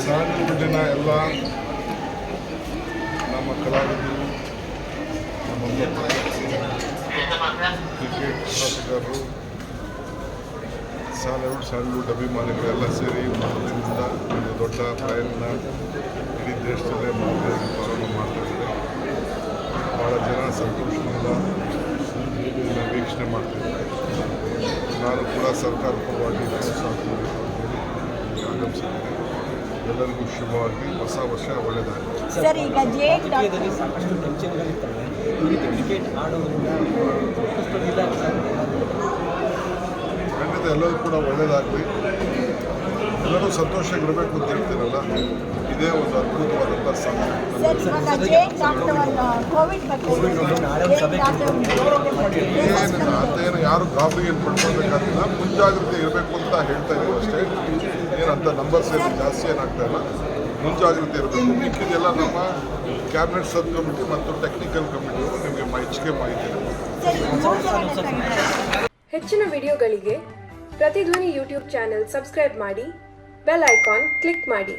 ಸಾಲಿನ ಎಲ್ಲ ನಮ್ಮ ಕಲಾವಿದರು, ನಮ್ಮ ಕ್ರಿಕೆಟ್ ಆಟಗಾರರು, ಸ್ಯಾಂಡಲ್ವುಡ್ ಅಭಿಮಾನಿಗಳೆಲ್ಲ ಸೇರಿ ಮೊದಲಿನಿಂದ ಒಂದು ದೊಡ್ಡ ಪ್ರಯತ್ನ ಇಡೀ ದೇಶದಲ್ಲೇ ಪ್ರಾರಂಭ ಮಾಡ್ತಾಯಿದ್ದಾರೆ. ಭಾಳ ಜನ ಸಂತೋಷದಿಂದ ಇದನ್ನು ವೀಕ್ಷಣೆ ಮಾಡ್ತಾಯಿದ್ದಾರೆ. ನಾನು ಕೂಡ ಸರ್ಕಾರ ಪರವಾಗಿ ಆಗಮಿಸಿದ್ದೇನೆ. ಎಲ್ಲರಿಗೂ ಶುಭವಾಗಿ ಹೊಸ ವರ್ಷ ಒಳ್ಳೆಯದಾಗಲಿ. ಸರ್, ಈಗ ಸಾಕಷ್ಟು ಟೆನ್ಷನ್ಗಳಿರ್ತವೆ. ಈ ರೀತಿ ಕ್ರಿಕೆಟ್ ಆಡೋದ್ರಿಂದ ಖಂಡಿತ ಎಲ್ಲರೂ ಕೂಡ ಒಳ್ಳೆಯದಾಗಲಿ, ಎಲ್ಲರೂ ಸಂತೋಷವಾಗಿರಬೇಕು ಅಂತ ಹೇಳ್ತೀರಲ್ಲ, ಇದೇ ಒಂದು ಅದ್ಭುತವಾದಂಥ ಸಮಯ. ಅಂತೇನು ಯಾರು ಗಾಬರಿ ಏನು ಪಡ್ಕೊಳ್ಬೇಕಾಗಿಲ್ಲ, ಮುಂಜಾಗ್ರತೆ ಇರಬೇಕು ಅಂತ ಹೇಳ್ತಾ ಇದ್ದೀವಿ ಅಷ್ಟೇ. ಏನಂತ ನಂಬರ್ಸ್ ಏನು ಜಾಸ್ತಿ ಏನಾಗ್ತಾ ಇಲ್ಲ, ಮುಂಜಾಗ್ರತೆ ಇರಬೇಕು. ಮಿಕ್ಕಿದೆಲ್ಲ ನಮ್ಮ ಕ್ಯಾಬಿನೆಟ್ ಸಬ್ ಕಮಿಟಿ ಮತ್ತು ಟೆಕ್ನಿಕಲ್ ಕಮಿಟಿಯವರು ನಿಮಗೆ ಹೆಚ್ಚಿಗೆ ಮಾಹಿತಿ. ಹೆಚ್ಚಿನ ವಿಡಿಯೋಗಳಿಗೆ ಪ್ರತಿಧ್ವನಿ ಯೂಟ್ಯೂಬ್ ಚಾನೆಲ್ ಸಬ್ಸ್ಕ್ರೈಬ್ ಮಾಡಿ, ಬೆಲ್ ಐಕಾನ್ ಕ್ಲಿಕ್ ಮಾಡಿ.